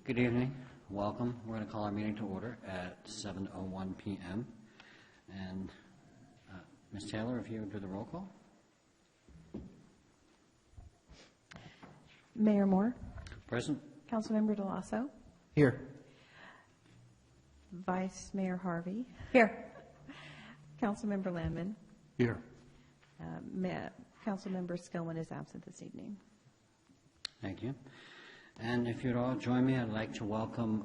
Good evening. Welcome. We're going to call our meeting to order at 7:01 p.m. And Ms. Taylor, if you would do the roll call. Mayor Moore. Present. Councilmember DeLasso. Here. Vice Mayor Harvey. Here. Councilmember Landman. Here. Councilmember Skillman is absent this evening. Thank you. And if you'd all join me, I'd like to welcome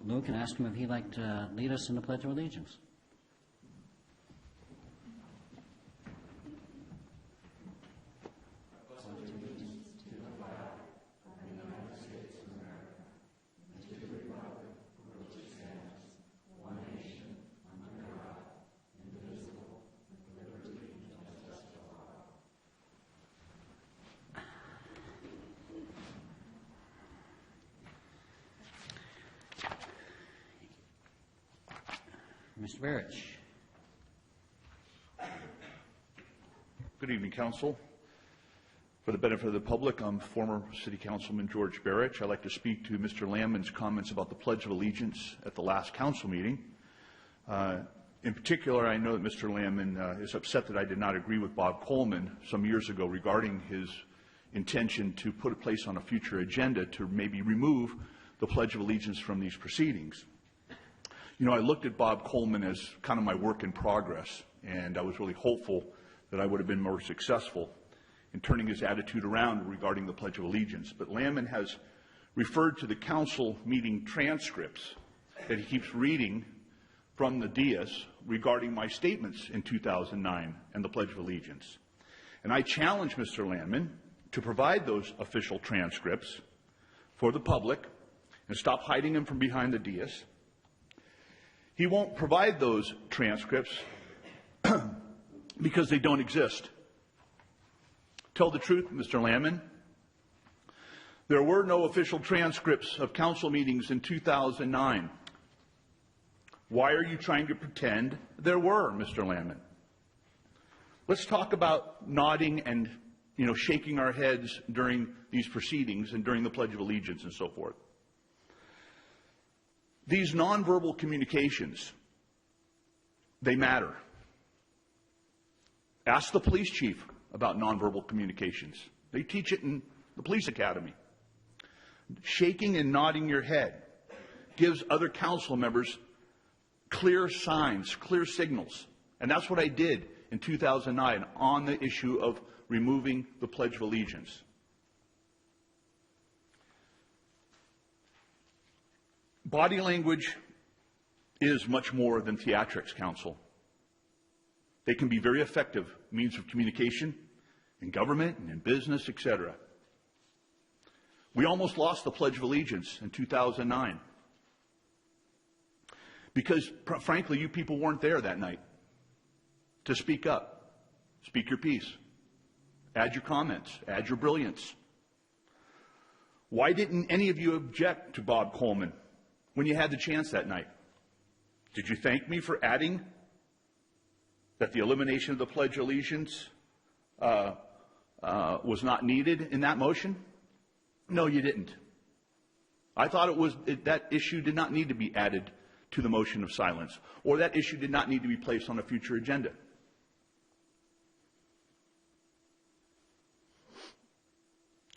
Luke and ask him if he'd like to lead us in the Pledge of Allegiance. Mr. Barrich. Good evening, Council. For the benefit of the public, I'm former City Councilman George Barrich. I'd like to speak to Mr. Landman's comments about the Pledge of Allegiance at the last Council meeting. In particular, I know that Mr. Landman is upset that I did not agree with Bob Coleman some years ago regarding his intention to put a place on a future agenda to maybe remove the Pledge of Allegiance from these proceedings. You know, I looked at Bob Coleman as kind of my work in progress, and I was really hopeful that I would have been more successful in turning his attitude around regarding the Pledge of Allegiance. But Landman has referred to the council meeting transcripts that he keeps reading from the dais regarding my statements in 2009 and the Pledge of Allegiance. And I challenge Mr. Landman to provide those official transcripts for the public and stop hiding them from behind the dais. He won't provide those transcripts because they don't exist. Tell the truth, Mr. Landman. There were no official transcripts of council meetings in 2009. Why are you trying to pretend there were, Mr. Landman? Let's talk about nodding and, shaking our heads during these proceedings and during the Pledge of Allegiance and so forth. These nonverbal communications, they matter. Ask the police chief about nonverbal communications. They teach it in the police academy. Shaking and nodding your head gives other council members clear signs, clear signals. And that's what I did in 2009 on the issue of removing the Pledge of Allegiance. Body language is much more than theatrics, Council. They can be very effective means of communication in government and in business, etc. We almost lost the Pledge of Allegiance in 2009 because, frankly, you people weren't there that night to speak up, speak your piece, add your comments, add your brilliance. Why didn't any of you object to Bob Coleman when you had the chance that night? Did you thank me for adding that the elimination of the Pledge of Allegiance was not needed in that motion? No, you didn't. I thought that issue did not need to be added to the motion of silence, or that issue did not need to be placed on a future agenda.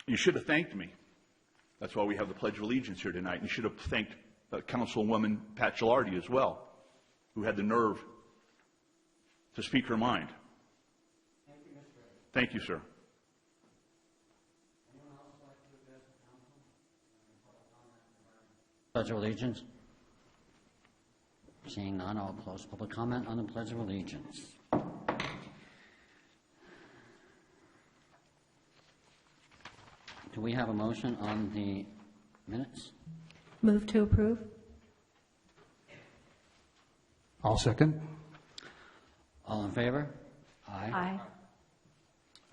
You should have thanked me. That's why we have the Pledge of Allegiance here tonight. You should have thanked Councilwoman Pat Gilardi as well, who had the nerve to speak her mind. Thank you, Mr. Barrich. Thank you, sir. Anyone else like to address the council? Pledge of Allegiance? Seeing none, I'll close public comment on the Pledge of Allegiance. Do we have a motion on the minutes? Move to approve. I'll second. All in favor? Aye. Aye.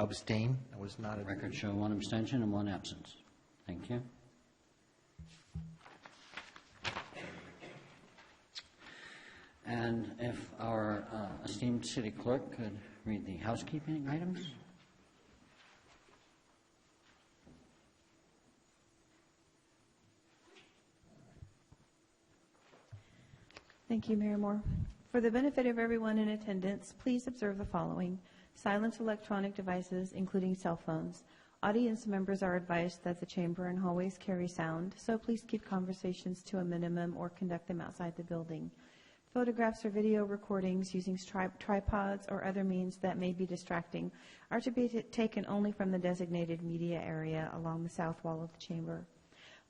Abstain. I was not. Record show 1 abstention and 1 absence. Thank you. And if our esteemed city clerk could read the housekeeping items. Thank you, Mayor Moore. For the benefit of everyone in attendance, please observe the following. Silence electronic devices, including cell phones. Audience members are advised that the chamber and hallways carry sound, so please keep conversations to a minimum or conduct them outside the building. Photographs or video recordings using tripods or other means that may be distracting are to be taken only from the designated media area along the south wall of the chamber.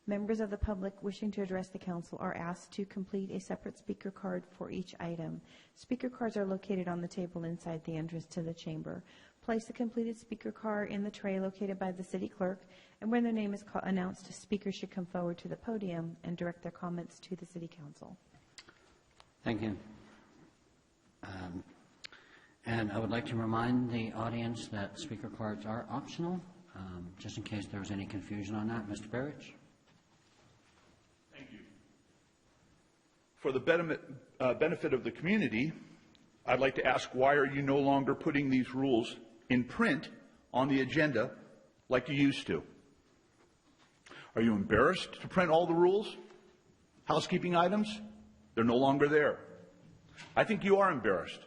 Members of the public wishing to address the council are asked to complete a separate speaker card for each item. Speaker cards are located on the table inside the entrance to the chamber. Place the completed speaker card in the tray located by the city clerk, and when their name is announced, speakers should come forward to the podium and direct their comments to the city council. Thank you. And I would like to remind the audience that speaker cards are optional, just in case there was any confusion on that. Mr. Barrich? Thank you. For the benefit of the community, I'd like to ask, why are you no longer putting these rules in print on the agenda like you used to? Are you embarrassed to print all the rules? Housekeeping items? They're no longer there. I think you are embarrassed.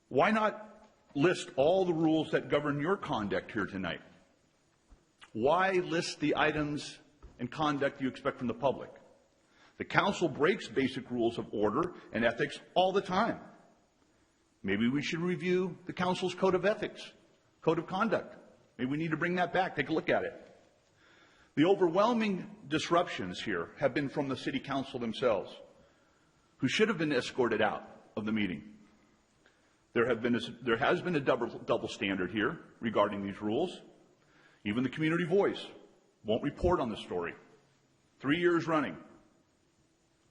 Why not list all the rules that govern your conduct here tonight? Why list the items and conduct you expect from the public? The council breaks basic rules of order and ethics all the time. Maybe we should review the council's code of ethics, code of conduct. Maybe we need to bring that back, take a look at it. The overwhelming disruptions here have been from the city council themselves, who should have been escorted out of the meeting. There has been a double standard here regarding these rules. Even the Community Voice won't report on the story. 3 years running.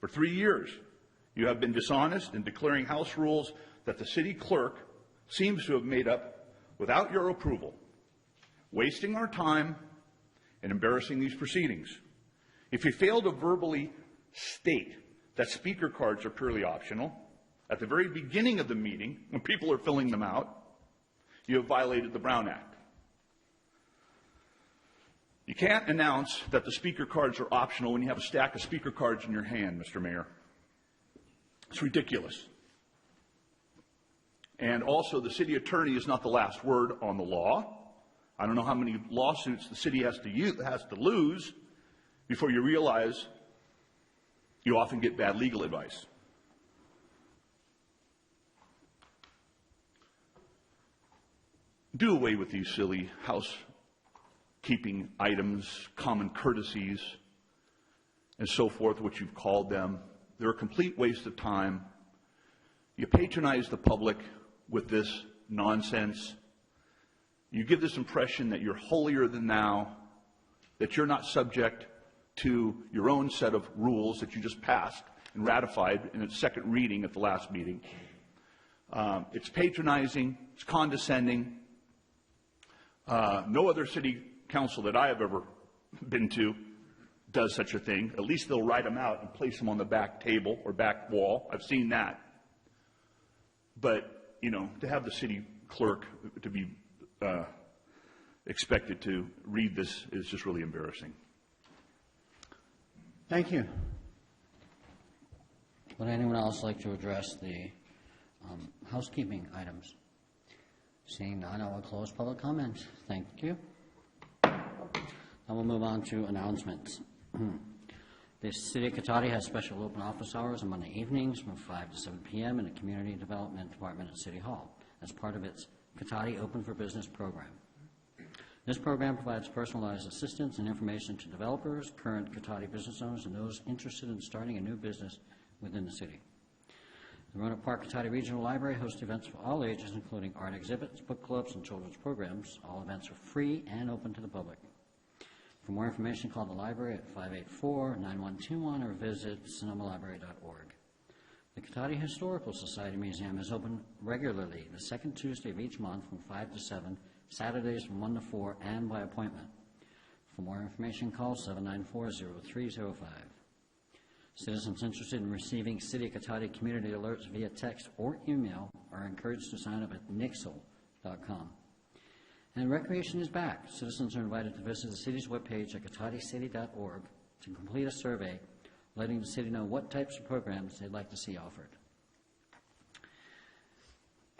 For 3 years, you have been dishonest in declaring house rules that the city clerk seems to have made up without your approval, wasting our time and embarrassing these proceedings. If you fail to verbally state that speaker cards are purely optional, at the very beginning of the meeting, when people are filling them out, you have violated the Brown Act. You can't announce that the speaker cards are optional when you have a stack of speaker cards in your hand, Mr. Mayor. It's ridiculous. And also, the city attorney is not the last word on the law. I don't know how many lawsuits the city has to lose before you realize you often get bad legal advice. Do away with these silly housekeeping items, common courtesies, and so forth, what you've called them. They're a complete waste of time. You patronize the public with this nonsense. You give this impression that you're holier than thou, that you're not subject to your own set of rules that you just passed and ratified in its second reading at the last meeting. It's patronizing, it's condescending. No other city council that I have ever been to does such a thing. At least they'll write them out and place them on the back table or back wall. I've seen that. But, to have the city clerk to be expected to read this is just really embarrassing. Thank you. Would anyone else like to address the housekeeping items? Seeing none, I will close public comment. Thank you. Now we'll move on to announcements. The City of Cotati has special open office hours on Monday evenings from 5 to 7 p.m. in the Community Development Department at City Hall as part of its Cotati Open for Business program. This program provides personalized assistance and information to developers, current Cotati business owners, and those interested in starting a new business within the city. The Roanoke Park Cotati Regional Library hosts events for all ages, including art exhibits, book clubs, and children's programs. All events are free and open to the public. For more information, call the library at 584-9121 or visit sonomalibrary.org. The Cotati Historical Society Museum is open regularly the second Tuesday of each month from 5 to 7, Saturdays from 1 to 4, and by appointment. For more information, call 794-0305. Citizens interested in receiving City of Cotati community alerts via text or email are encouraged to sign up at nixle.com. And recreation is back. Citizens are invited to visit the city's webpage at cotadicity.org to complete a survey letting the city know what types of programs they'd like to see offered.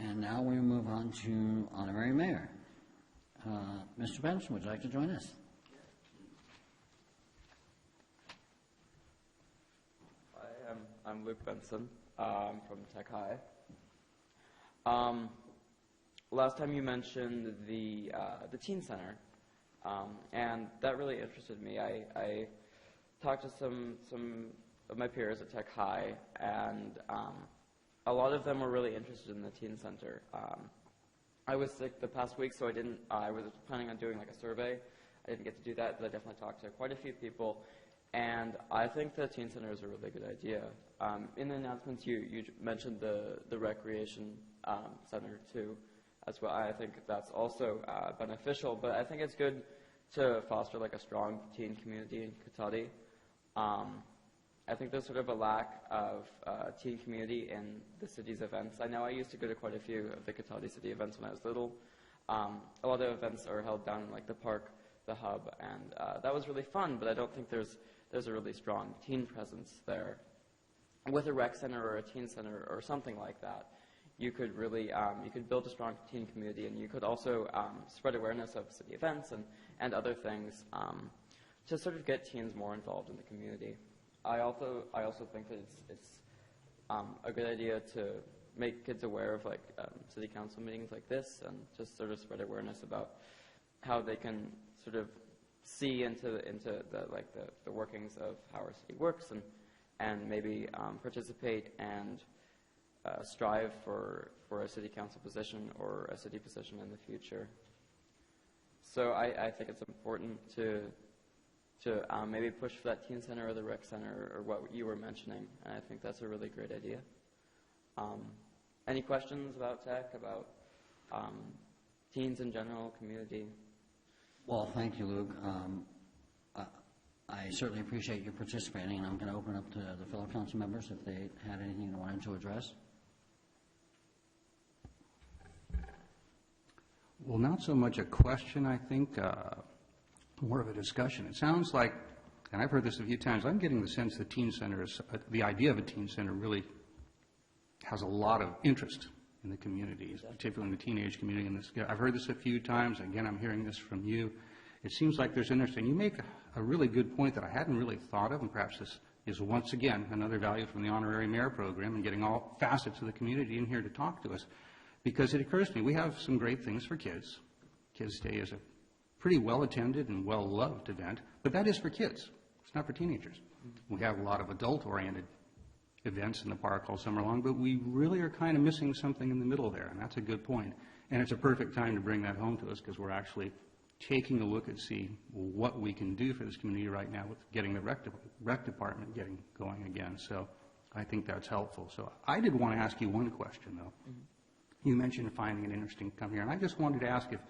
And now we move on to Honorary Mayor. Mr. Benson, would you like to join us? Hi, I'm Luke Benson. I'm from Tech High. Last time you mentioned the Teen Center, and that really interested me. I talked to some of my peers at Tech High, and a lot of them were really interested in the Teen Center. I was sick the past week, so I was planning on doing like a survey. I didn't get to do that, but I definitely talked to quite a few people, and I think the Teen Center is a really good idea. In the announcements, you mentioned the recreation center too, as well. I think that's also beneficial, but I think it's good to foster like a strong teen community in Cotati. I think there's sort of a lack of teen community in the city's events. I know I used to go to quite a few of the Cotati City events when I was little. A lot of events are held down in like the park, the hub, and that was really fun, but I don't think there's a really strong teen presence there. With a rec center or a teen center or something like that, you could really you could build a strong teen community, and you could also spread awareness of city events and other things to sort of get teens more involved in the community. I also think that it's a good idea to make kids aware of like city council meetings like this, and just sort of spread awareness about how they can sort of see into the workings of how our city works, and maybe participate and strive for a city council position or a city position in the future. So I think it's important to maybe push for that teen center or the rec center or what you were mentioning, and I think that's a really great idea. Any questions about tech, about teens in general, community? Well, thank you, Luke. I certainly appreciate you participating, and I'm going to open up to the fellow council members if they had anything they wanted to address. Well, not so much a question, I think, more of a discussion. It sounds like, and I've heard this a few times, I'm getting the sense that teen center is, the idea of a teen center really has a lot of interest in the communities, particularly in the teenage community. I've heard this a few times. Again, I'm hearing this from you. It seems like there's interest, and you make a really good point that I hadn't really thought of, and perhaps this is once again another value from the Honorary Mayor program and getting all facets of the community in here to talk to us. Because it occurs to me, we have some great things for kids. Kids Day is a pretty well-attended and well-loved event, but that is for kids. It's not for teenagers. We have a lot of adult-oriented events in the park all summer long, but we really are kind of missing something in the middle there, and that's a good point. And it's a perfect time to bring that home to us, because we're actually taking a look at see what we can do for this community right now with getting the rec department getting going again. So I think that's helpful. So I did want to ask you one question, though. You mentioned finding it interesting to come here, and I just wanted to ask if,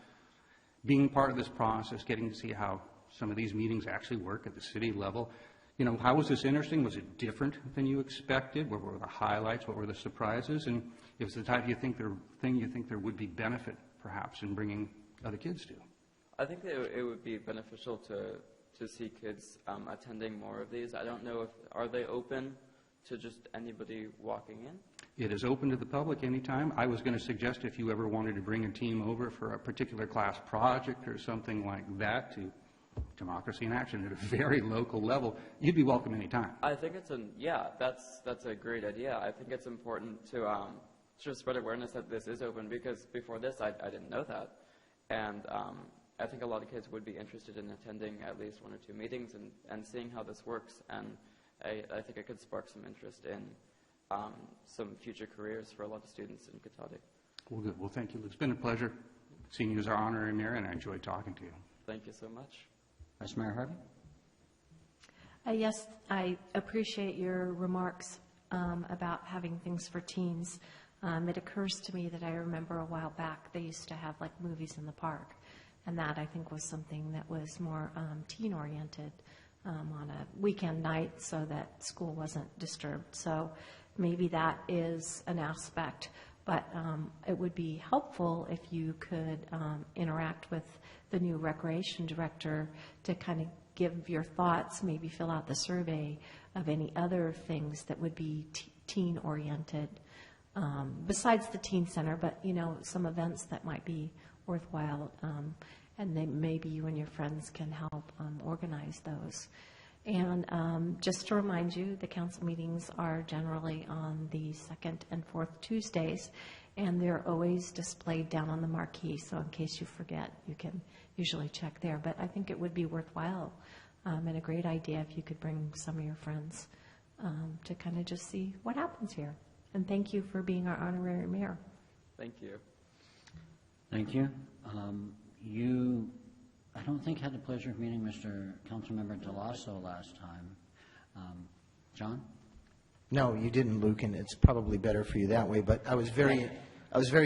being part of this process, getting to see how some of these meetings actually work at the city level, you know, how was this interesting? Was it different than you expected? What were the highlights? What were the surprises? And if it's the type you think there would be benefit, perhaps, in bringing other kids to? I think that it would be beneficial to see kids attending more of these. I don't know if, are they open to just anybody walking in? It is open to the public anytime. I was going to suggest if you ever wanted to bring a team over for a particular class project or something like that to Democracy in Action at a very local level, you'd be welcome anytime. I think that's a great idea. I think it's important to sort of spread awareness that this is open, because before this I didn't know that. And I think a lot of kids would be interested in attending at least one or two meetings and seeing how this works. And I think it could spark some interest in some future careers for a lot of students in Cotati. Well, good. Well, thank you. It's been a pleasure seeing you as our honorary mayor, and I enjoyed talking to you. Thank you so much. Vice Mayor Harvey? Yes, I appreciate your remarks about having things for teens. It occurs to me that I remember a while back they used to have like movies in the park, and that I think was something that was more teen-oriented on a weekend night so that school wasn't disturbed. So maybe that is an aspect, but it would be helpful if you could interact with the new recreation director to kind of give your thoughts, maybe fill out the survey of any other things that would be teen-oriented, besides the teen center, but, some events that might be worthwhile, and then maybe you and your friends can help organize those. And just to remind you, the council meetings are generally on the second and fourth Tuesdays, and they're always displayed down on the marquee, so in case you forget, you can usually check there. But I think it would be worthwhile and a great idea if you could bring some of your friends to kind of just see what happens here. And thank you for being our honorary mayor. Thank you. Thank you. You, I don't think, had the pleasure of meeting Mr. Councilmember Delasso last time. John? No, you didn't, Luke, and it's probably better for you that way. But I was very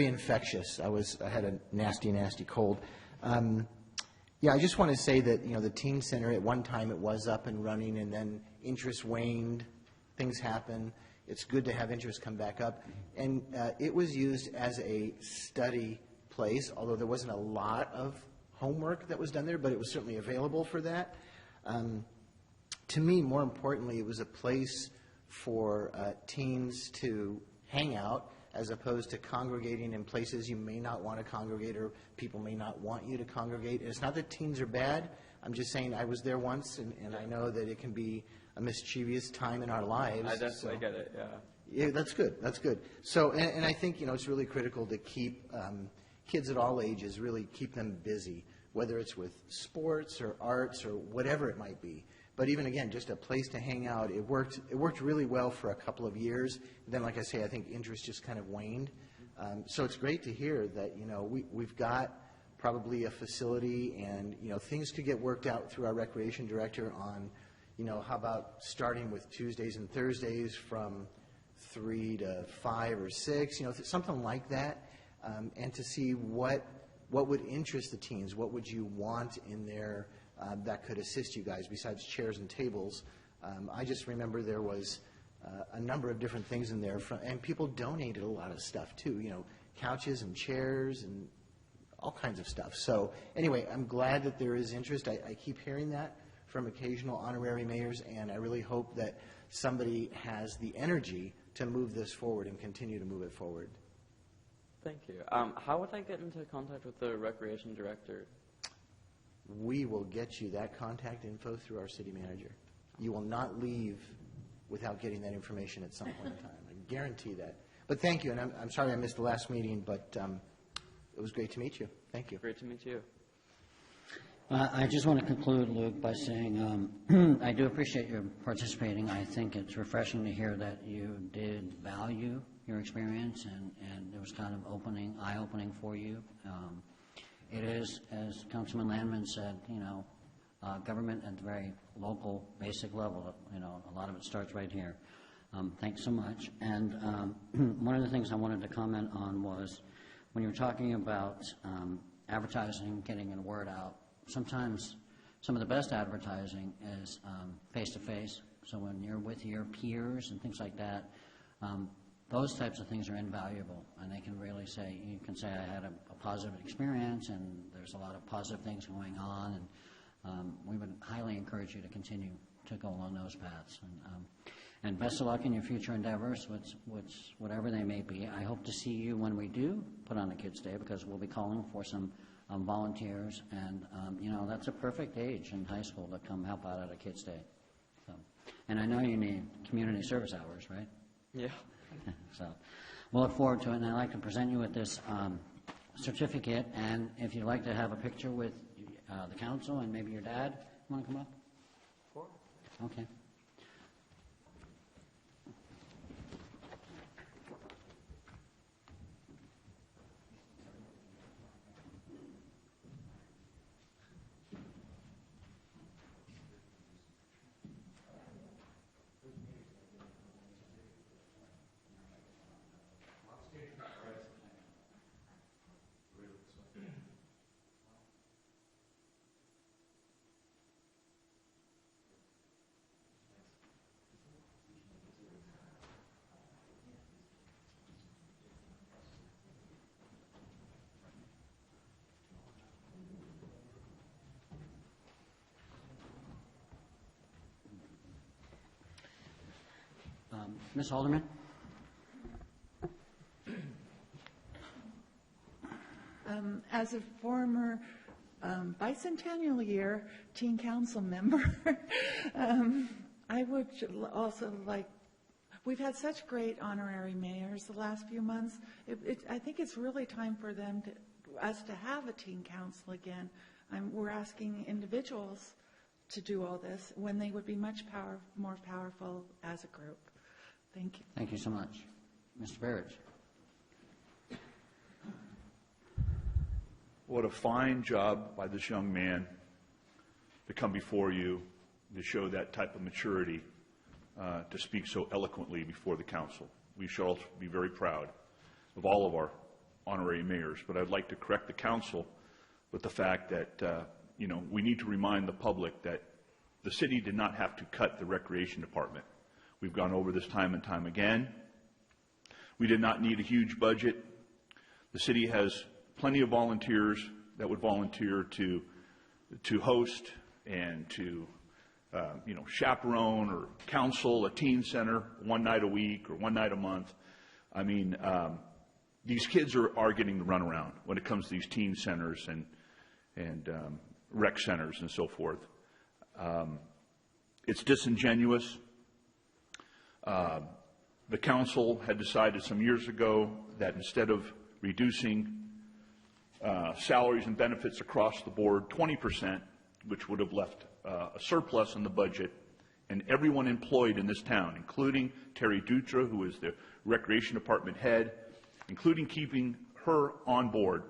infectious. I had a nasty cold. I just want to say that the teen center at one time it was up and running, and then interest waned. Things happen. It's good to have interest come back up, and it was used as a study place. Although there wasn't a lot of homework that was done there, but it was certainly available for that. To me, more importantly, it was a place for teens to hang out, as opposed to congregating in places you may not want to congregate or people may not want you to congregate. And it's not that teens are bad. I'm just saying I was there once, and I know that it can be a mischievous time in our lives. I definitely get it, yeah. Yeah, that's good. That's good. So, and I think, it's really critical to keep kids at all ages, really keep them busy, whether it's with sports or arts or whatever it might be. But even, again, just a place to hang out, it worked really well for a couple of years. Then, like I say, I think interest just kind of waned. So it's great to hear that, we've got probably a facility and, things could get worked out through our recreation director on, how about starting with Tuesdays and Thursdays from 3 to 5 or 6, something like that, and to see what would interest the teens, what would you want in there that could assist you guys besides chairs and tables. I just remember there was a number of different things in there, and people donated a lot of stuff too, couches and chairs and all kinds of stuff. So anyway, I'm glad that there is interest. I keep hearing that from occasional honorary mayors, and I really hope that somebody has the energy to move this forward and continue to move it forward. Thank you. How would I get into contact with the recreation director? We will get you that contact info through our city manager. You will not leave without getting that information at some point in time. I guarantee that. But thank you, and I'm sorry I missed the last meeting, but it was great to meet you. Thank you. Great to meet you. I just want to conclude, Luke, by saying I do appreciate your participating. I think it's refreshing to hear that you did value your experience, and it was kind of eye-opening for you. It is, as Councilman Landman said, government at the very local, basic level. A lot of it starts right here. Thanks so much. And one of the things I wanted to comment on was when you were talking about advertising, getting the word out. Sometimes some of the best advertising is face-to-face. So when you're with your peers and things like that, those types of things are invaluable, and they can really say, you can say, I had a positive experience, and there's a lot of positive things going on, and we would highly encourage you to continue to go along those paths. And best of luck in your future endeavors, whatever they may be. I hope to see you when we do put on a Kids Day, because we'll be calling for some volunteers, and that's a perfect age in high school to come help out at a Kids Day. So, and I know you need community service hours, right? Yeah. So we'll look forward to it, and I'd like to present you with this certificate, and if you'd like to have a picture with the council and maybe your dad, you want to come up? Sure. Okay. Ms. Alderman? As a former bicentennial year teen council member, I would also like, we've had such great honorary mayors the last few months. I think it's really time for us to have a teen council again. We're asking individuals to do all this when they would be much more powerful as a group. Thank you. Thank you so much. Mr. Barrett? What a fine job by this young man to come before you, to show that type of maturity, to speak so eloquently before the council. We should also be very proud of all of our honorary mayors, but I'd like to correct the council with the fact that, we need to remind the public that the city did not have to cut the recreation department. We've gone over this time and time again. We did not need a huge budget. The city has plenty of volunteers that would volunteer to host and to chaperone or counsel a teen center one night a week or one night a month. I mean, these kids are getting the runaround when it comes to these teen centers and rec centers and so forth. It's disingenuous. The council had decided some years ago that instead of reducing salaries and benefits across the board 20%, which would have left a surplus in the budget, and everyone employed in this town, including Terry Dutra, who is the recreation department head, including keeping her on board,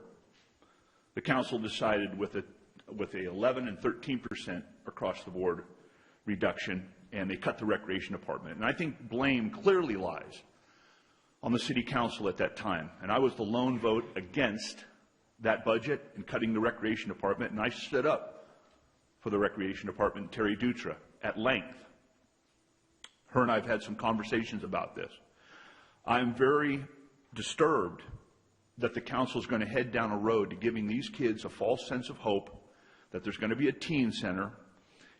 the council decided with a 11 and 13% across the board reduction, and they cut the recreation department. And I think blame clearly lies on the city council at that time. And I was the lone vote against that budget and cutting the recreation department, and I stood up for the recreation department, Terry Dutra, at length. Her and I have had some conversations about this. I'm very disturbed that the council is going to head down a road to giving these kids a false sense of hope that there's going to be a teen center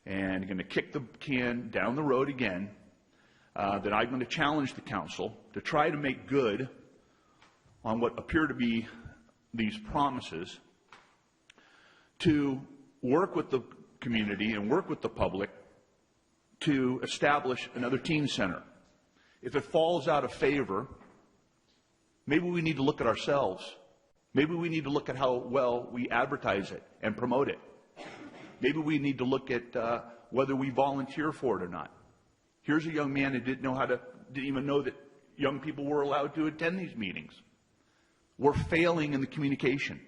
and going to kick the can down the road again, that I'm going to challenge the council to try to make good on what appear to be these promises, to work with the community and work with the public to establish another teen center. If it falls out of favor, maybe we need to look at ourselves. Maybe we need to look at how well we advertise it and promote it. Maybe we need to look at whether we volunteer for it or not. Here's a young man who didn't even know that young people were allowed to attend these meetings. We're failing in the communication.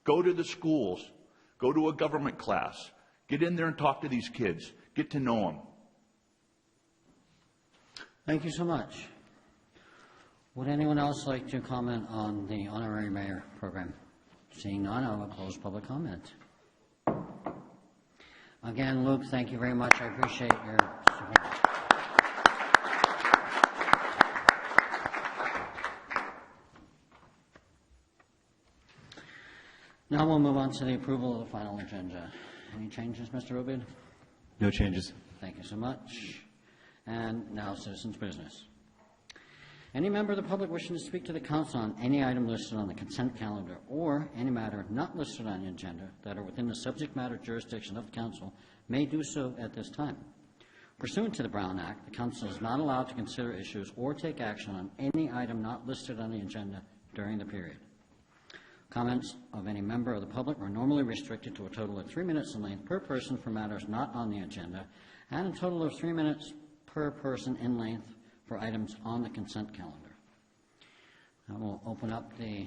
Go to the schools. Go to a government class. Get in there and talk to these kids. Get to know them. Thank you so much. Would anyone else like to comment on the honorary mayor program? Seeing none, I will close public comment. Again, Luke, thank you very much. I appreciate your support. Now we'll move on to the approval of the final agenda. Any changes, Mr. Rubin? No changes. Thank you so much. And now citizens' business. Any member of the public wishing to speak to the council on any item listed on the consent calendar or any matter not listed on the agenda that are within the subject matter jurisdiction of the council may do so at this time. Pursuant to the Brown Act, the council is not allowed to consider issues or take action on any item not listed on the agenda during the period. Comments of any member of the public are normally restricted to a total of 3 minutes in length per person for matters not on the agenda, and a total of 3 minutes per person in length for items on the consent calendar. I will open up the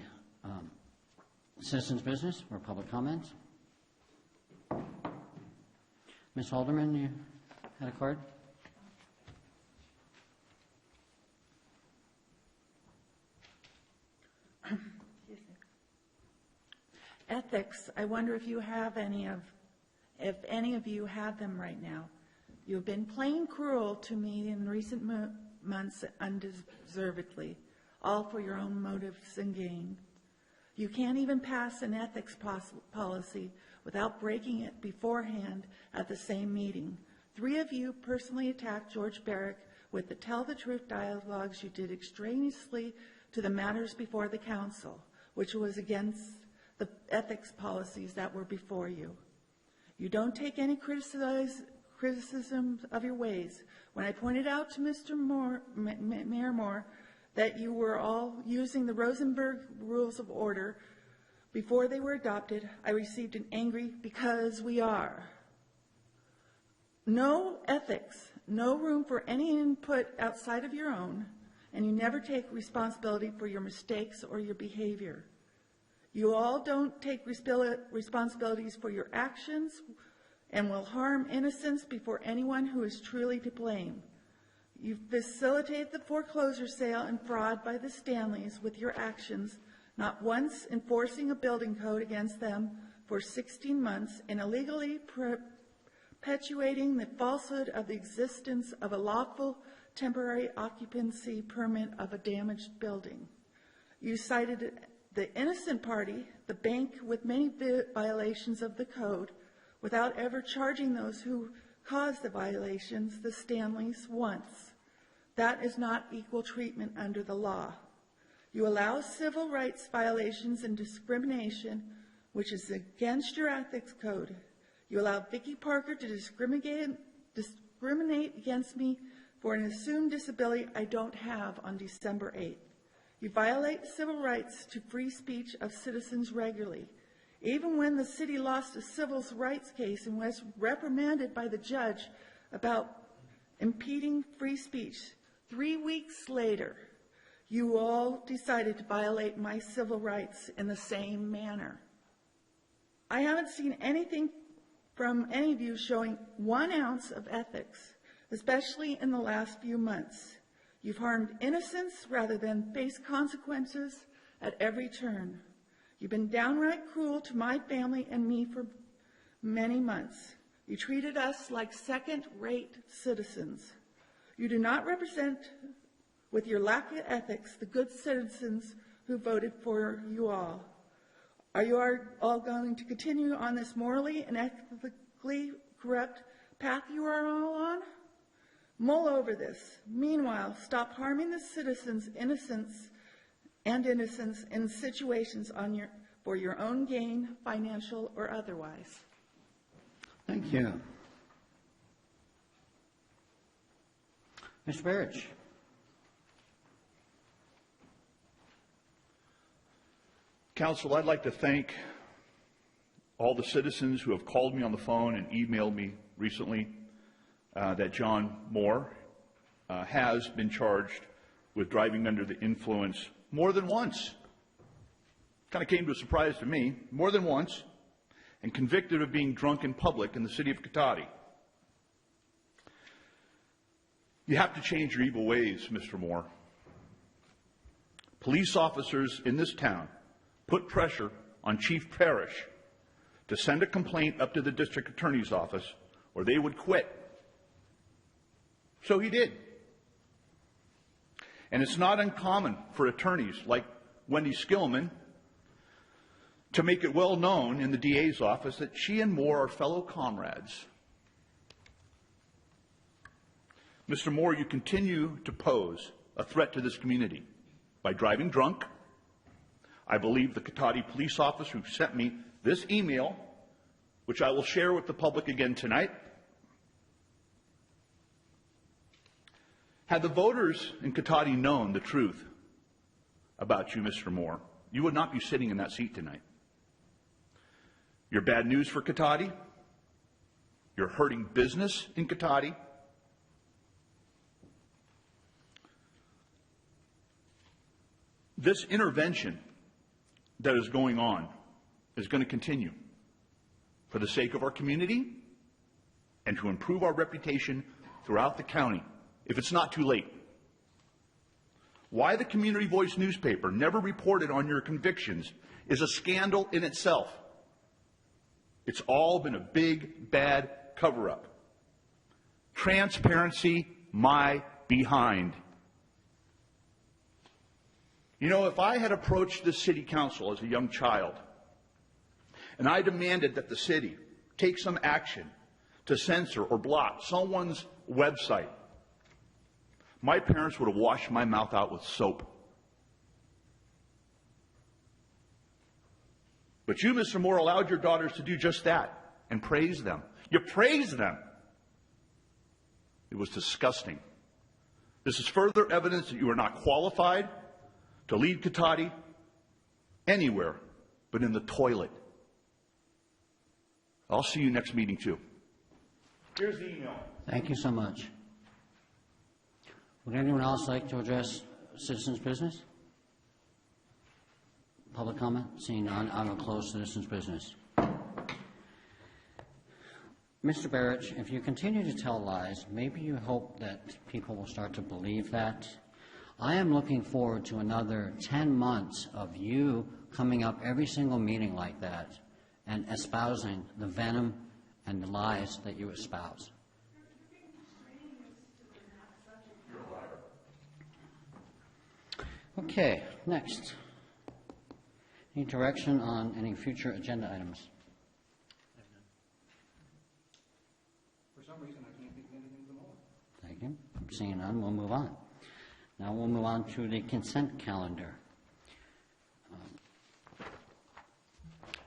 citizens' business for public comments. Ms. Alderman, you had a card? Ethics, I wonder if any of you have them right now. You've been plain cruel to me in recent months undeservedly, all for your own motives and gain. You can't even pass an ethics policy without breaking it beforehand at the same meeting. 3 of you personally attacked George Barrick with the Tell the Truth dialogues you did extraneously to the matters before the council, which was against the ethics policies that were before you. You don't take any criticism of your ways. When I pointed out to Mr. Mayor Moore that you were all using the Rosenberg Rules of Order before they were adopted, I received an angry "because we are." No ethics, no room for any input outside of your own, and you never take responsibility for your mistakes or your behavior. You all don't take responsibilities for your actions and will harm innocents before anyone who is truly to blame. You facilitate the foreclosure sale and fraud by the Stanleys with your actions, not once enforcing a building code against them for 16 months and illegally perpetuating the falsehood of the existence of a lawful temporary occupancy permit of a damaged building. You cited the innocent party, the bank, with many violations of the code without ever charging those who caused the violations, the Stanleys, once. That is not equal treatment under the law. You allow civil rights violations and discrimination, which is against your ethics code. You allow Vicky Parker to discriminate against me for an assumed disability I don't have on December 8th. You violate civil rights to free speech of citizens regularly. Even when the city lost a civil rights case and was reprimanded by the judge about impeding free speech, 3 weeks later, you all decided to violate my civil rights in the same manner. I haven't seen anything from any of you showing 1 ounce of ethics, especially in the last few months. You've harmed innocents rather than face consequences at every turn. You've been downright cruel to my family and me for many months. You treated us like second-rate citizens. You do not represent, with your lack of ethics, the good citizens who voted for you all. Are you all going to continue on this morally and ethically corrupt path you are all on? Mull over this. Meanwhile, stop harming the citizens' innocence in situations for your own gain, financial or otherwise. Thank you. Mr. Barrich. Council, I'd like to thank all the citizens who have called me on the phone and emailed me recently that John Moore has been charged with driving under the influence more than once. Kind of came to a surprise to me, more than once, and convicted of being drunk in public in the city of Cotati. You have to change your evil ways, Mr. Moore. Police officers in this town put pressure on Chief Parrish to send a complaint up to the district attorney's office or they would quit. So he did. And it's not uncommon for attorneys like Wendy Skillman to make it well known in the DA's office that she and Moore are fellow comrades. Mr. Moore, you continue to pose a threat to this community by driving drunk. I believe the Cotati police officer who sent me this email, which I will share with the public again tonight. Had the voters in Cotati known the truth about you, Mr. Moore, you would not be sitting in that seat tonight. You're bad news for Cotati. You're hurting business in Cotati. This intervention that is going on is going to continue for the sake of our community and to improve our reputation throughout the county, if it's not too late. Why the Community Voice newspaper never reported on your convictions is a scandal in itself. It's all been a big, bad cover-up. Transparency, my behind. You know, if I had approached the city council as a young child and I demanded that the city take some action to censor or block someone's website, my parents would have washed my mouth out with soap. But you, Mr. Moore, allowed your daughters to do just that and praise them. You praised them. It was disgusting. This is further evidence that you are not qualified to lead Cotati anywhere but in the toilet. I'll see you next meeting, too. Here's the email. Thank you so much. Would anyone else like to address citizens' business? Public comment? Seeing none, I will close citizens' business. Mr. Barrett, if you continue to tell lies, maybe you hope that people will start to believe that. I am looking forward to another 10 months of you coming up every single meeting like that and espousing the venom and the lies that you espouse. Okay, next. Any direction on any future agenda items? For some reason, I can't think of anything at the moment. Thank you. Seeing none, we'll move on. Now we'll move on to the consent calendar.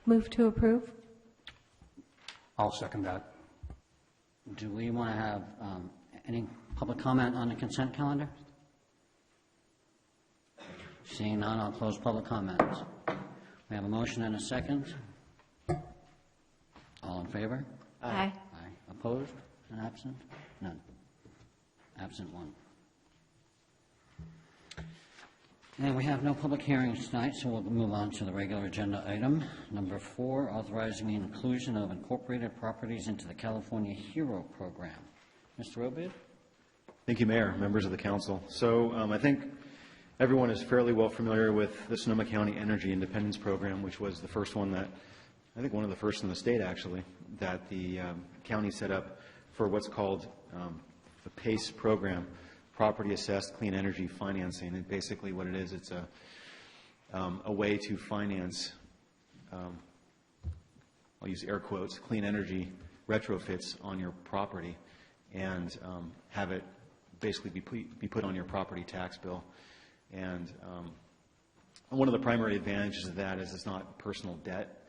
Move to approve? I'll second that. Do we want to have any public comment on the consent calendar? Seeing none, I'll close public comments. We have a motion and a second. All in favor? Aye. Aye. Opposed and absent? None. Absent one. And we have no public hearings tonight, so we'll move on to the regular agenda item. Number 4, authorizing the inclusion of incorporated properties into the California HERO program. Mr. Robid? Thank you, Mayor, members of the council. So I think everyone is fairly well familiar with the Sonoma County Energy Independence Program, which was the first one that, I think one of the first in the state actually, that the county set up for what's called the PACE program, Property Assessed Clean Energy Financing. And basically what it is, it's a way to finance, I'll use air quotes, clean energy retrofits on your property and have it basically be put on your property tax bill. And one of the primary advantages of that is it's not personal debt.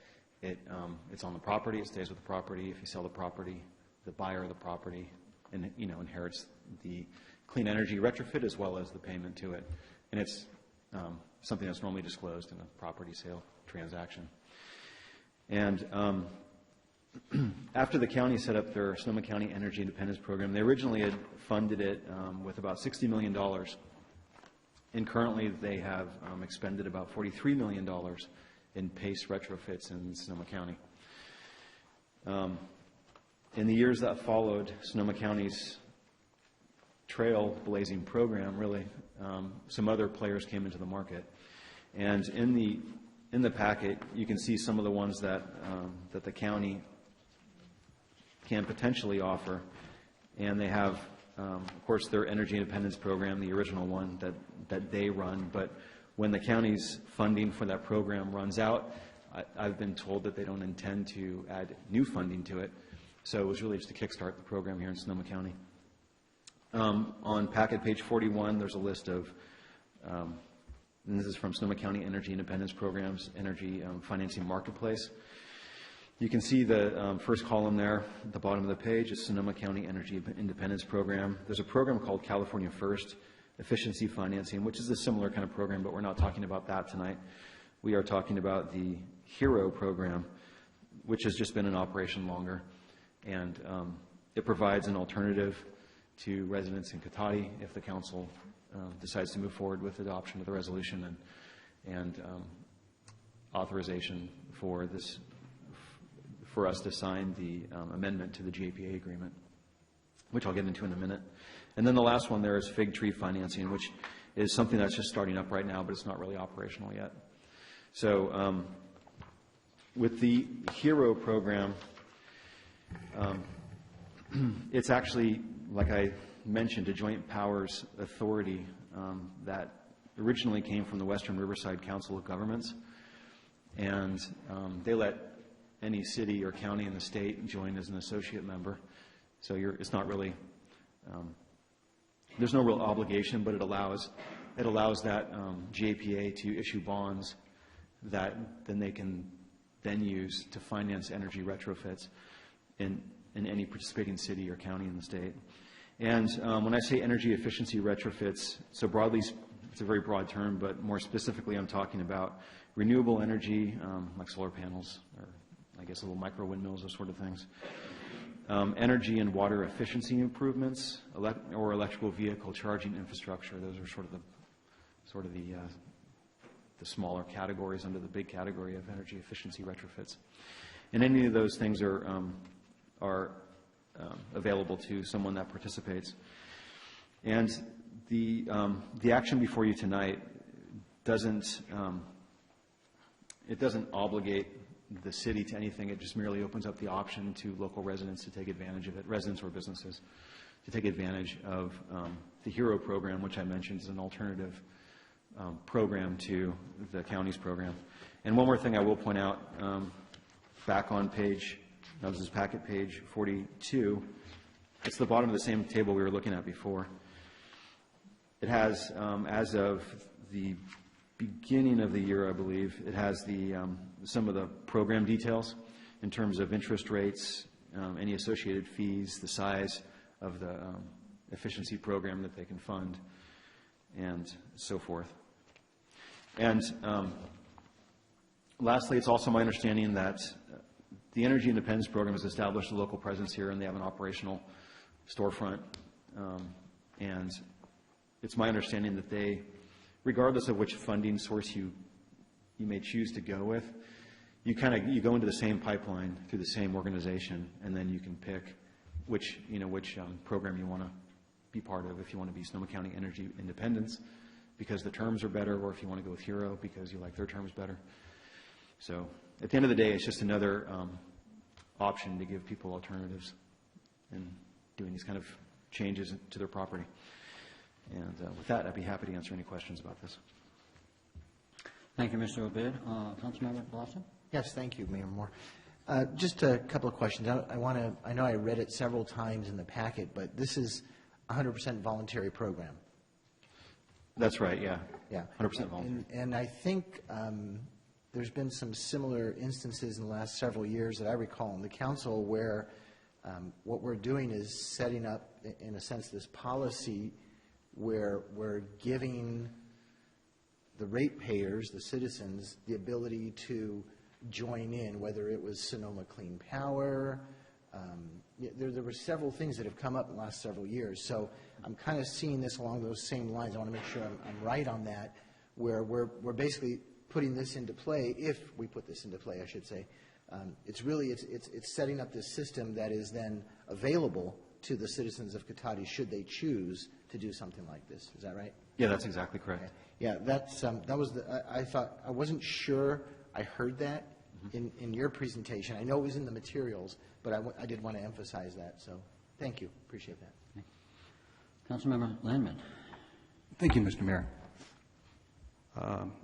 It's on the property. It stays with the property. If you sell the property, the buyer of the property inherits the clean energy retrofit as well as the payment to it. And it's something that's normally disclosed in a property sale transaction. And after the county set up their Sonoma County Energy Independence Program, they originally had funded it with about $60 million. And currently they have expended about $43 million in PACE retrofits in Sonoma County. In the years that followed Sonoma County's trailblazing program, really, some other players came into the market. And in the packet, you can see some of the ones that the county can potentially offer. And they have, of course, their Energy Independence Program, the original one that they run. But when the county's funding for that program runs out, I've been told that they don't intend to add new funding to it. So it was really just to kickstart the program here in Sonoma County. On packet page 41, there's a list of, and this is from Sonoma County Energy Independence Programs, Energy Financing Marketplace. You can see the first column there at the bottom of the page is Sonoma County Energy Independence Program. There's a program called California First Efficiency Financing, which is a similar kind of program, but we're not talking about that tonight. We are talking about the HERO program, which has just been in operation longer. And it provides an alternative to residents in Cotati if the council decides to move forward with adoption of the resolution and authorization for this, for us to sign the amendment to the JPA agreement, which I'll get into in a minute. And then the last one there is Fig Tree Financing, which is something that's just starting up right now, but it's not really operational yet. So with the HERO program, it's actually, like I mentioned, a joint powers authority that originally came from the Western Riverside Council of Governments. And they let any city or county in the state join as an associate member. So it's not really there's no real obligation, but it allows that GAPA to issue bonds that then they can then use to finance energy retrofits in any participating city or county in the state. And when I say energy efficiency retrofits, so broadly, it's a very broad term, but more specifically, I'm talking about renewable energy, like solar panels, or I guess little micro windmills, those sort of things. Energy and water efficiency improvements, or electrical vehicle charging infrastructure. Those are sort of the smaller categories under the big category of energy efficiency retrofits. And any of those things are available to someone that participates. And the action before you tonight doesn't obligate the city to anything. It just merely opens up the option to local residents to take advantage of it, residents or businesses, to take advantage of the HERO program, which I mentioned is an alternative program to the county's program. And one more thing I will point out, back on page, this is packet page 42, it's the bottom of the same table we were looking at before. It has, as of the beginning of the year, I believe, it has some of the program details in terms of interest rates, any associated fees, the size of the efficiency program that they can fund, and so forth. And lastly, it's also my understanding that the Energy Independence Program has established a local presence here, and they have an operational storefront. And it's my understanding that they, regardless of which funding source you may choose to go with, you go into the same pipeline through the same organization, and then you can pick which program you want to be part of. If you want to be Sonoma County Energy Independence because the terms are better, or if you want to go with HERO because you like their terms better. So at the end of the day, it's just another option to give people alternatives in doing these kind of changes to their property. And with that, I'd be happy to answer any questions about this. Thank you, Mr. Obid. Councilmember Blossom? Yes, thank you, Mayor Moore. Just a couple of questions. I know I read it several times in the packet, but this is 100% voluntary program. That's right, yeah. Yeah. 100% voluntary. And I think there's been some similar instances in the last several years that I recall in the council where what we're doing is setting up, in a sense, this policy where we're giving the ratepayers, the citizens, the ability to join in, whether it was Sonoma Clean Power. There were several things that have come up in the last several years. So I'm kind of seeing this along those same lines. I want to make sure I'm right on that, where we're basically putting this into play, if we put this into play, I should say. It's setting up this system that is then available to the citizens of Cotati should they choose to do something like this. Is that right? Yeah, that's exactly correct. Okay. Yeah, that was I thought, I wasn't sure I heard that in your presentation. I know it was in the materials, but I did want to emphasize that. So thank you. Appreciate that. Councilmember Landman. Thank you, Mr. Mayor.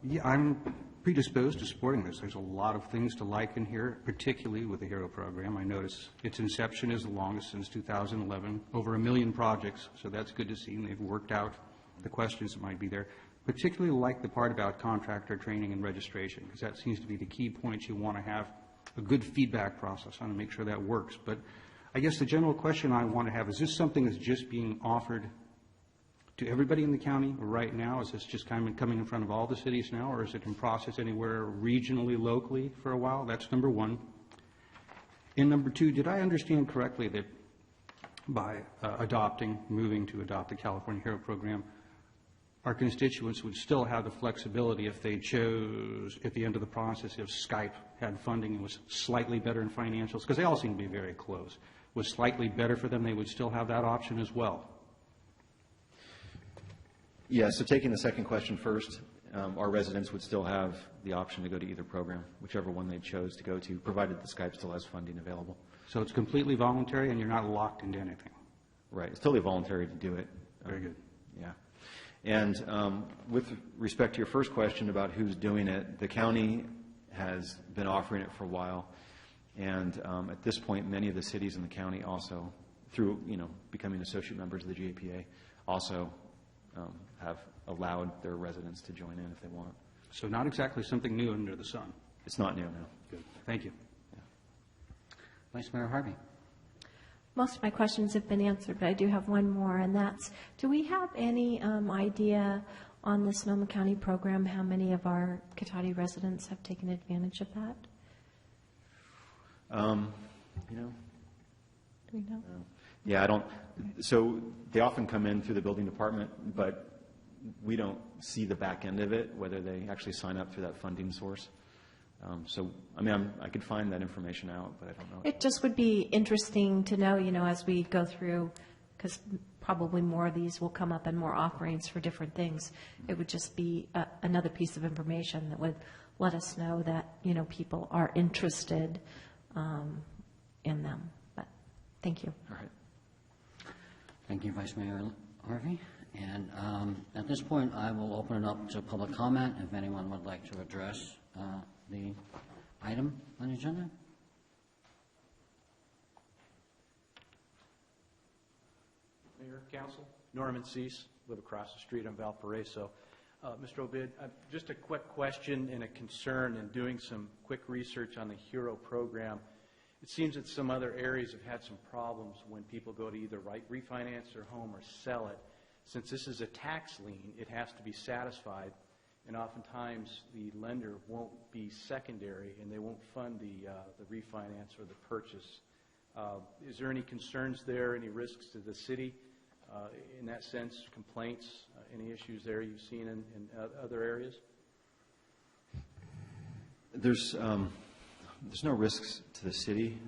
Yeah, I'm predisposed to supporting this. There's a lot of things to like in here, particularly with the HERO program. I notice its inception is the longest since 2011, over 1 million projects, so that's good to see, and they've worked out the questions that might be there. Particularly like the part about contractor training and registration, because that seems to be the key points you want to have a good feedback process on to make sure that works. But I guess the general question I want to have, is this something that's just being offered to everybody in the county right now? Is this just kind of coming in front of all the cities now, or is it in process anywhere regionally, locally for a while? That's number one. And number two, did I understand correctly that by moving to adopt the California HERO program, our constituents would still have the flexibility if they chose at the end of the process, if Skype had funding and was slightly better in financials, because they all seem to be very close, was slightly better for them, they would still have that option as well? Yeah, so taking the second question first, our residents would still have the option to go to either program, whichever one they chose to go to, provided the Skype still has funding available. So it's completely voluntary and you're not locked into anything? Right. It's totally voluntary to do it. Very good. Yeah. And with respect to your first question about who's doing it, the county has been offering it for a while. And at this point, many of the cities in the county also, through becoming associate members of the GAPA, also have allowed their residents to join in if they want. So not exactly something new under the sun. It's not new, no. Good. Thank you. Vice Mayor Harvey. Most of my questions have been answered, but I do have one more, and that's, do we have any idea on the Sonoma County program how many of our Cotati residents have taken advantage of that? You know, Do we know? yeah, I don't, so they often come in through the building department, but we don't see the back end of it, whether they actually sign up through that funding source. So, I mean, I could find that information out, but I don't know. It just would be interesting to know, as we go through, because probably more of these will come up and more offerings for different things. It would just be another piece of information that would let us know that, people are interested in them. But thank you. All right. Thank you, Vice Mayor Harvey. And at this point, I will open it up to public comment if anyone would like to address the item on the agenda. Mayor, Council, Norman Cease, live across the street on Valparaiso. Mr. Obid, just a quick question and a concern in doing some quick research on the HERO program. It seems that some other areas have had some problems when people go to either refinance their home or sell it. Since this is a tax lien, it has to be satisfied, and oftentimes the lender won't be secondary and they won't fund the refinance or the purchase. Is there any concerns there, any risks to the city in that sense, complaints, any issues there you've seen in other areas? There's no risks to the city.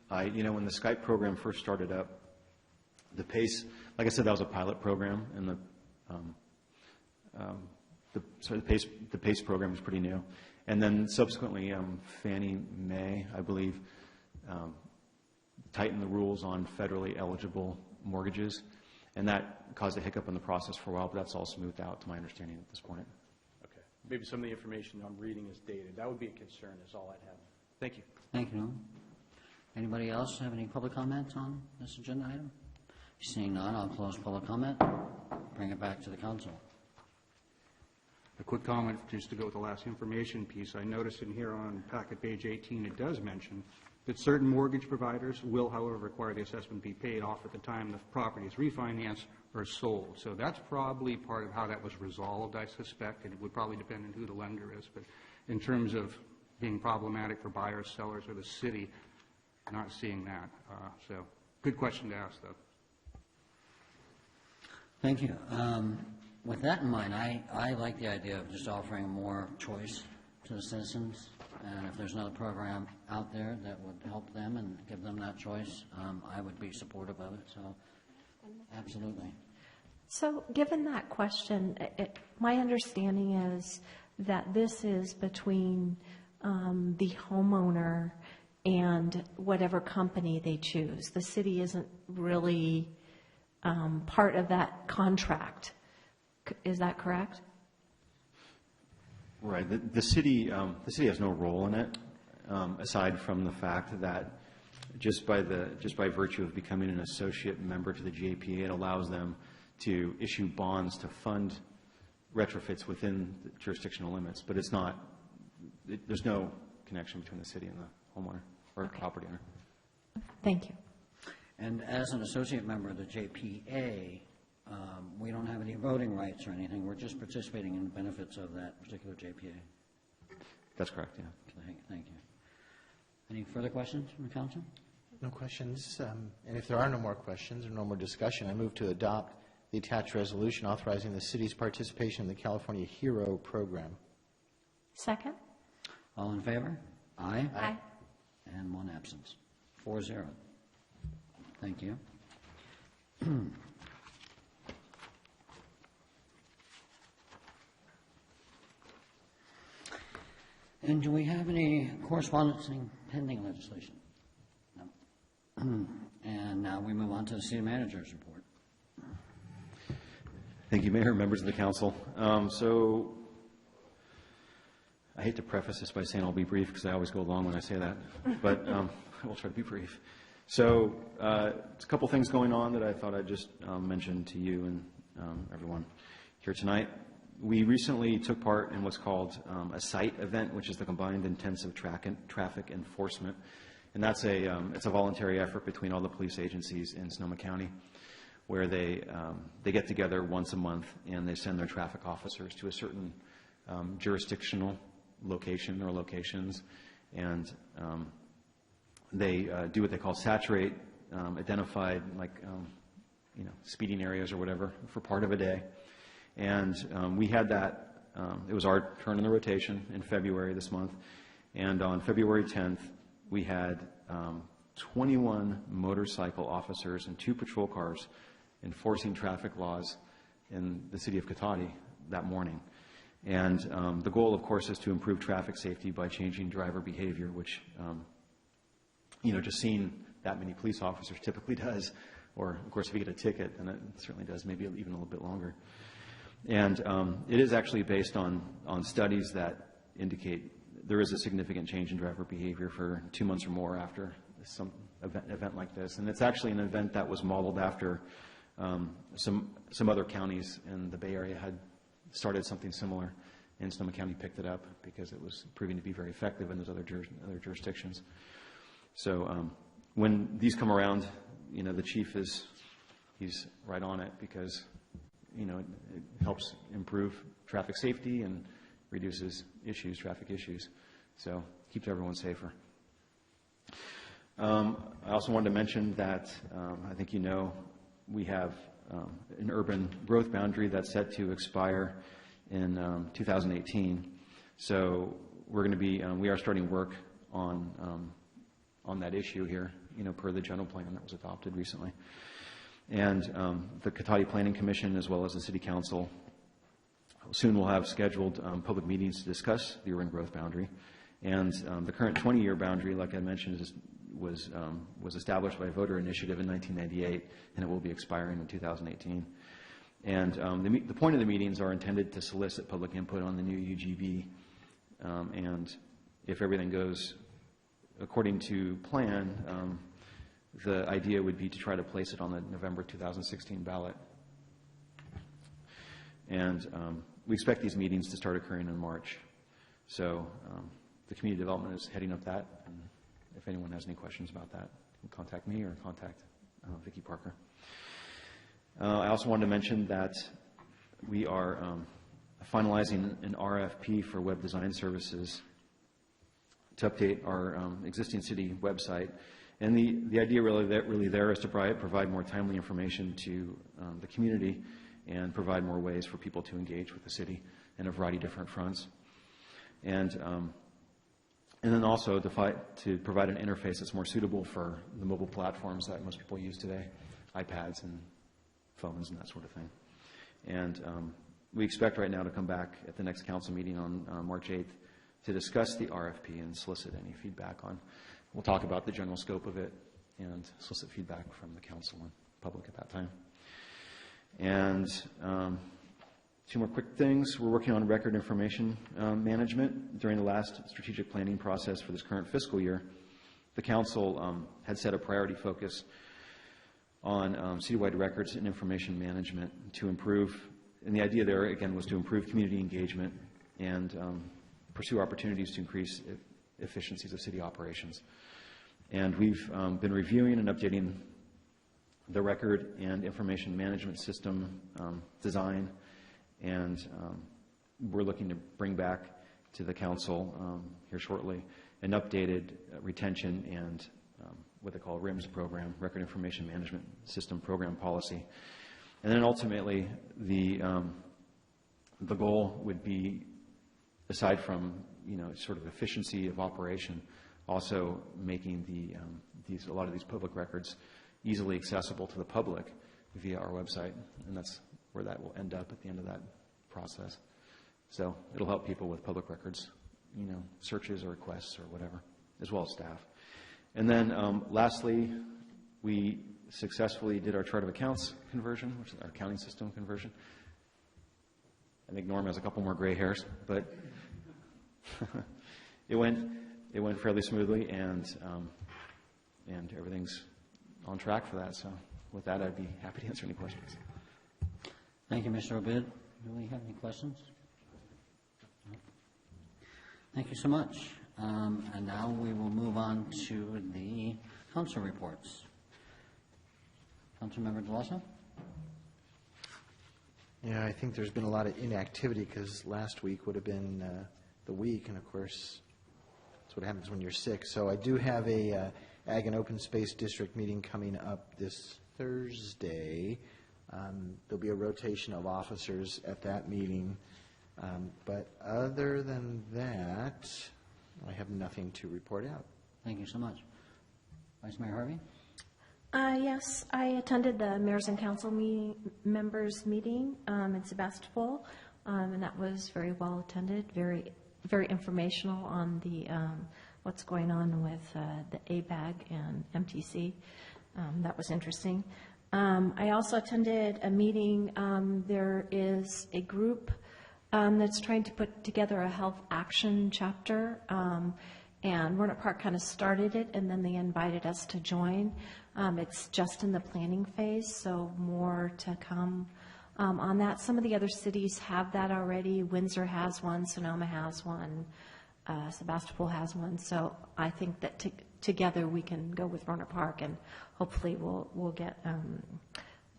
When the Skype program first started up, the PACE, like I said, that was a pilot program, and the PACE program was pretty new. And then subsequently, Fannie Mae, I believe, tightened the rules on federally eligible mortgages, and that caused a hiccup in the process for a while, but that's all smoothed out to my understanding at this point. Okay. Maybe some of the information I'm reading is dated. That would be a concern, is all I'd have. Thank you. Thank you, Norman. Anybody else have any public comments on this agenda item? Seeing none, I'll close public comment, bring it back to the council. A quick comment, just to go with the last information piece. I noticed in here on packet page 18, it does mention that certain mortgage providers will, however, require the assessment be paid off at the time the property is refinanced or sold. So that's probably part of how that was resolved, I suspect, and it would probably depend on who the lender is. But in terms of being problematic for buyers, sellers, or the city, not seeing that. So good question to ask, though. Thank you. With that in mind, I like the idea of just offering more choice to the citizens, and if there's another program out there that would help them and give them that choice, I would be supportive of it, so absolutely. So given that question, my understanding is that this is between the homeowner and whatever company they choose. The city isn't really part of that contract. Is that correct? Right. The city has no role in it, aside from the fact that just by virtue of becoming an associate member to the JPA, it allows them to issue bonds to fund retrofits within the jurisdictional limits. But it's not. There's no connection between the city and the homeowner or property owner. Thank you. And as an associate member of the JPA, we don't have any voting rights or anything. We're just participating in the benefits of that particular JPA. That's correct, yeah. Thank you. Any further questions from the council? No questions. And if there are no more questions or no more discussion, I move to adopt the attached resolution authorizing the city's participation in the California HERO program. Second? All in favor? Aye. Aye. And one absence. 4-0. Thank you. And do we have any corresponding pending legislation? No. And now we move on to the city manager's report. Thank you, Mayor, members of the council. So I hate to preface this by saying I'll be brief because I always go long when I say that, but I will try to be brief. So it's a couple things going on that I thought I'd just mention to you everyone here tonight. We recently took part in what's called a SITE event, which is the Combined Intensive Traffic Enforcement. And that's it's a voluntary effort between all the police agencies in Sonoma County, where they get together once a month and they send their traffic officers to a certain jurisdictional location or locations, and they do what they call saturate identified, speeding areas or whatever for part of a day. And we had that, it was our turn in the rotation in February this month, and on February 10th, we had 21 motorcycle officers and 2 patrol cars enforcing traffic laws in the city of Cotati that morning. And the goal, of course, is to improve traffic safety by changing driver behavior, which, just seeing that many police officers typically does. Or, of course, if you get a ticket, then it certainly does, maybe even a little bit longer. And it is actually based on studies that indicate there is a significant change in driver behavior for 2 months or more after some event like this. And it's actually an event that was modeled after some other counties in the Bay Area had started something similar, and Sonoma County picked it up because it was proving to be very effective in those other jurisdictions. So when these come around, the chief he's right on it because, it helps improve traffic safety and reduces traffic issues. So keeps everyone safer. I also wanted to mention that I think we have an urban growth boundary that's set to expire in 2018. So we're going to be we are starting work on that issue here, per the general plan that was adopted recently. And the Cotati Planning Commission, as well as the City Council, soon will have scheduled public meetings to discuss the urban growth boundary. And the current 20-year boundary, like I mentioned, was established by voter initiative in 1998, and it will be expiring in 2018. And the point of the meetings are intended to solicit public input on the new UGB. And if everything goes according to plan, the idea would be to try to place it on the November 2016 ballot. And we expect these meetings to start occurring in March. So the community development is heading up that. And if anyone has any questions about that, you can contact me or contact Vicki Parker. I also wanted to mention that we are finalizing an RFP for web design services to update our existing city website. And the idea really there is to provide more timely information to the community and provide more ways for people to engage with the city in a variety of different fronts. And then also to provide an interface that's more suitable for the mobile platforms that most people use today, iPads and phones and that sort of thing. And we expect right now to come back at the next council meeting on March 8th to discuss the RFP and solicit any feedback on. We'll talk about the general scope of it and solicit feedback from the council and public at that time. And 2 more quick things. We're working on record information management. During the last strategic planning process for this current fiscal year, the council had set a priority focus on citywide records and information management to improve, and the idea there, again, was to improve community engagement and pursue opportunities to increase efficiencies of city operations. And we've been reviewing and updating the record and information management system design, and we're looking to bring back to the council here shortly an updated retention and what they call RIMS program, Record Information Management System Program Policy. And then ultimately, the goal would be, aside from sort of efficiency of operation, also making a lot of these public records easily accessible to the public via our website, and that's where that will end up at the end of that process. So it'll help people with public records, searches or requests or whatever, as well as staff. And then lastly, we successfully did our chart of accounts conversion, which is our accounting system conversion. I think Norm has a couple more gray hairs, but it went fairly smoothly, and everything's on track for that. So with that, I'd be happy to answer any questions. Thank you, Mr. Obid. Do we have any questions? No. Thank you so much. And now we will move on to the council reports. Councilmember Delasso? Yeah, I think there's been a lot of inactivity because last week would have been the week, and of course, that's what happens when you're sick. So I do have a Ag and Open Space District meeting coming up this Thursday. There'll be a rotation of officers at that meeting. But other than that, I have nothing to report out. Thank you so much. Vice Mayor Harvey? Yes, I attended the mayors and council members meeting in Sebastopol, and that was very well attended, very informational on the what's going on with the ABAG and MTC. That was interesting. I also attended a meeting. There is a group that's trying to put together a health action chapter, and Roanoke Park kind of started it, and then they invited us to join. It's just in the planning phase, so more to come on that. Some of the other cities have that already. Windsor has one, Sonoma has one, Sebastopol has one. So I think that together we can go with Roanoke Park, and hopefully we'll get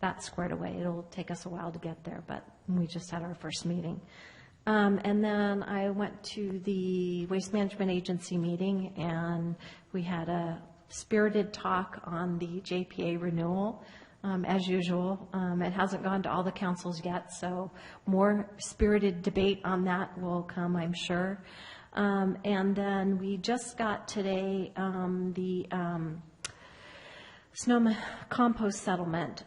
that squared away. It'll take us a while to get there, but we just had our first meeting. And then I went to the Waste Management Agency meeting, and we had a spirited talk on the JPA renewal. As usual, it hasn't gone to all the councils yet, so more spirited debate on that will come, I'm sure. And then we just got today the Sonoma compost settlement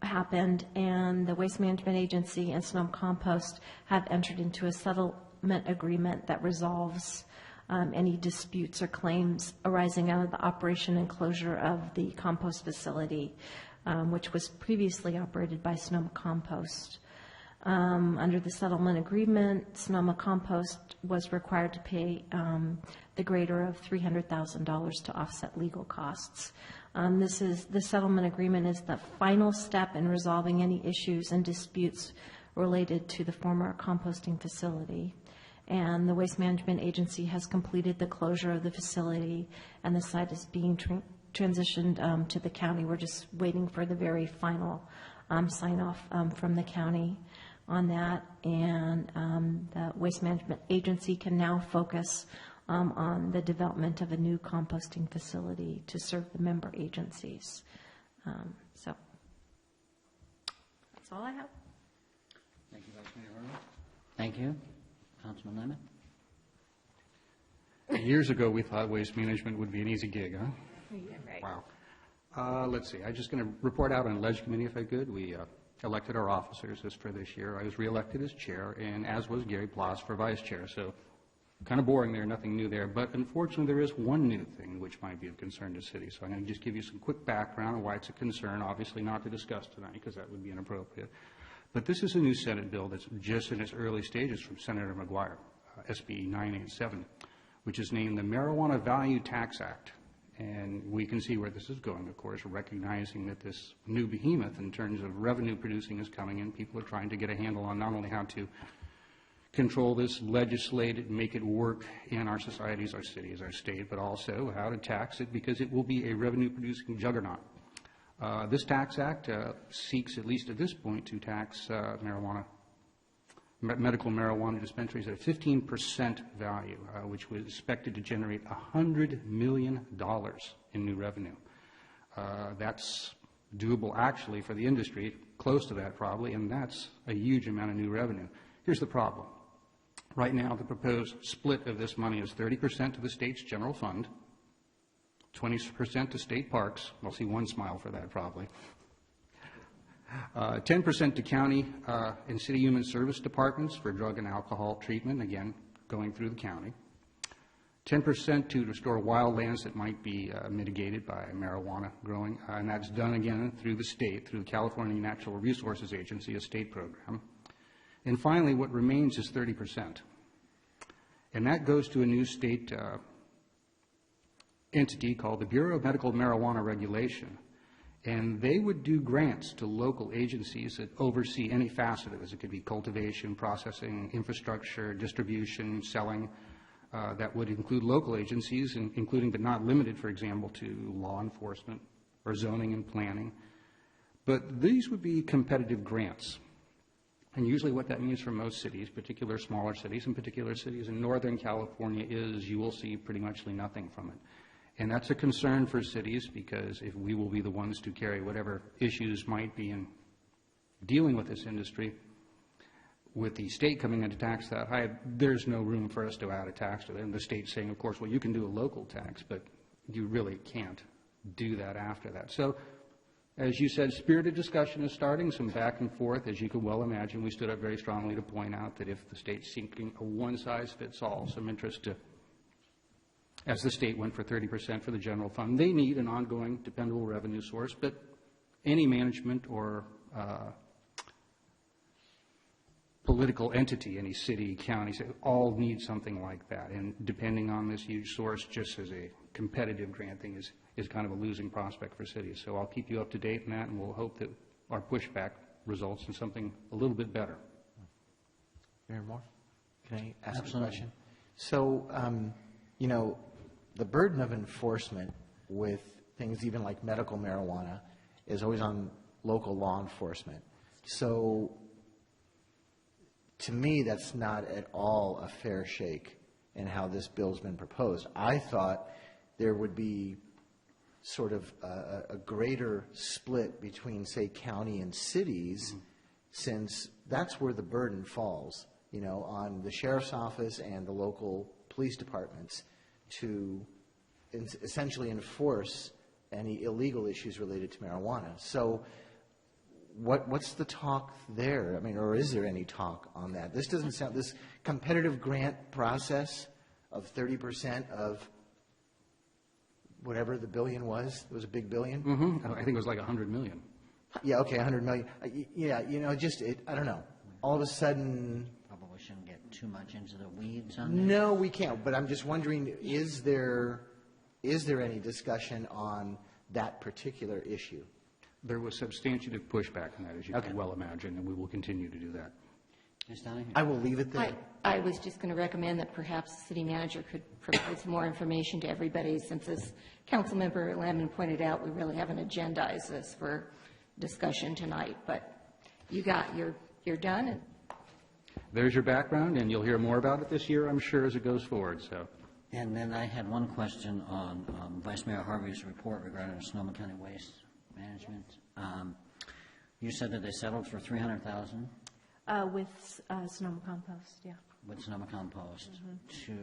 happened, and the Waste Management Agency and Sonoma Compost have entered into a settlement agreement that resolves any disputes or claims arising out of the operation and closure of the compost facility, which was previously operated by Sonoma Compost. Under the settlement agreement, Sonoma Compost was required to pay the greater of $300,000 to offset legal costs. The settlement agreement is the final step in resolving any issues and disputes related to the former composting facility. And the Waste Management Agency has completed the closure of the facility, and the site is being transitioned to the county. We're just waiting for the very final sign-off from the county on that, and the Waste Management Agency can now focus on the development of a new composting facility to serve the member agencies. So that's all I have. Thank you, Vice Mayor Harvey. Thank you. Councilman Lemon? Years ago, we thought waste management would be an easy gig, huh? Yeah, right. Wow. Let's see. I'm just going to report out on Ledge Committee, if I could. We elected our officers for this year. I was reelected as chair, and as was Gary Blas for vice chair. So kind of boring there, nothing new there. But unfortunately, there is one new thing which might be of concern to the city. So I'm going to just give you some quick background on why it's a concern. Obviously not to discuss tonight, because that would be inappropriate. But this is a new Senate bill that's just in its early stages from Senator McGuire, SB 987, which is named the Marijuana Value Tax Act. And we can see where this is going, of course, recognizing that this new behemoth in terms of revenue producing is coming in. People are trying to get a handle on not only how to control this, legislate it, make it work in our societies, our cities, our state, but also how to tax it, because it will be a revenue producing juggernaut. This tax act seeks, at least at this point, to tax medical marijuana dispensaries at a 15% value, which was expected to generate $100 million in new revenue. That's doable, actually, for the industry, close to that probably, and that's a huge amount of new revenue. Here's the problem. Right now, the proposed split of this money is 30% to the state's general fund, 20% to state parks. I'll see one smile for that probably. 10% to county and city human service departments for drug and alcohol treatment, again, going through the county. 10% to restore wild lands that might be mitigated by marijuana growing, and that's done again through the state, through the California Natural Resources Agency, a state program. And finally, what remains is 30%. And that goes to a new state entity called the Bureau of Medical Marijuana Regulation. And they would do grants to local agencies that oversee any facet of this. It could be cultivation, processing, infrastructure, distribution, selling. That would include local agencies, including but not limited, for example, to law enforcement or zoning and planning. But these would be competitive grants. And usually what that means for most cities, particular smaller cities and particular cities in Northern California, is you will see pretty much nothing from it. And that's a concern for cities, because if we will be the ones to carry whatever issues might be in dealing with this industry, with the state coming in to tax that high, there's no room for us to add a tax to it. And the state's saying, of course, well, you can do a local tax, but you really can't do that after that. So, as you said, spirited discussion is starting, some back and forth. As you can well imagine, we stood up very strongly to point out that if the state's seeking a one-size-fits-all, some interest to, as the state went for 30% for the general fund, they need an ongoing, dependable revenue source. But any management or political entity, any city, county, all need something like that. And depending on this huge source, just as a competitive grant thing, is kind of a losing prospect for cities. So I'll keep you up to date on that, and we'll hope that our pushback results in something a little bit better. Mayor Moore, can I ask Absolutely. a question? So, you know, the burden of enforcement with things even like medical marijuana is always on local law enforcement. So, to me, that's not at all a fair shake in how this bill's been proposed. I thought there would be sort of a greater split between, say, county and cities, since that's where the burden falls, you know, on the sheriff's office and the local police departments to essentially enforce any illegal issues related to marijuana. So what's the talk there? I mean, or is there any talk on that? This doesn't sound, this competitive grant process of 30% of whatever the billion was, it was a big billion? Mm-hmm. I think it was like $100 million. Yeah, okay, 100 million. Yeah, you know, just, I don't know. All of a sudden, Probably shouldn't get too much into the weeds on this. no, we can't. But I'm just wondering, is there any discussion on that particular issue? There was substantive pushback on that, as you can well imagine, and we will continue to do that. Ms. Donahue? I will leave it there. I was just going to recommend that perhaps the city manager could provide some more information to everybody, since, as Councilmember Lamon pointed out, we really haven't agendized this for discussion tonight. But you're done. And There's your background, and you'll hear more about it this year, I'm sure, as it goes forward. So, And then I had one question on Vice Mayor Harvey's report regarding Sonoma County Waste Management. You said that they settled for $300,000 With Sonoma Compost, yeah. with Sonoma Compost to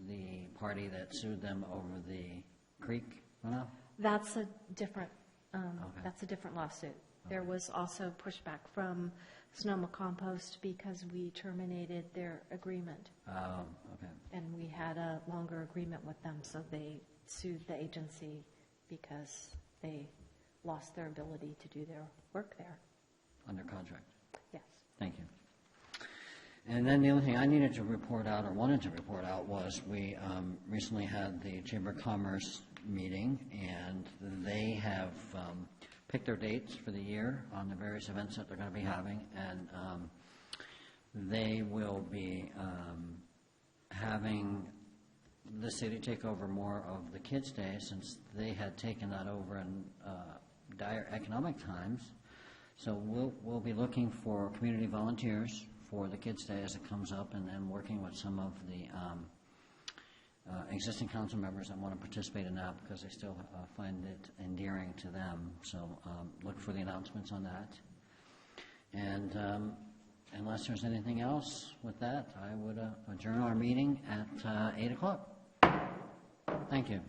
the party that sued them over the creek runoff? That's a different, that's a different lawsuit. There was also pushback from Sonoma Compost because we terminated their agreement. Oh, okay. And we had a longer agreement with them, so they sued the agency because they lost their ability to do their work there. Under contract. Yes. Thank you. And then the only thing I needed to report out, or wanted to report out, was we recently had the Chamber of Commerce meeting, and they have picked their dates for the year on the various events that they're going to be having, and they will be having the city take over more of the Kids' Day, since they had taken that over in dire economic times. So we'll be looking for community volunteers for the Kids' Day as it comes up, and then working with some of the existing council members that want to participate in that, because they still find it endearing to them. So look for the announcements on that. And unless there's anything else with that, I would adjourn our meeting at 8 o'clock. Thank you.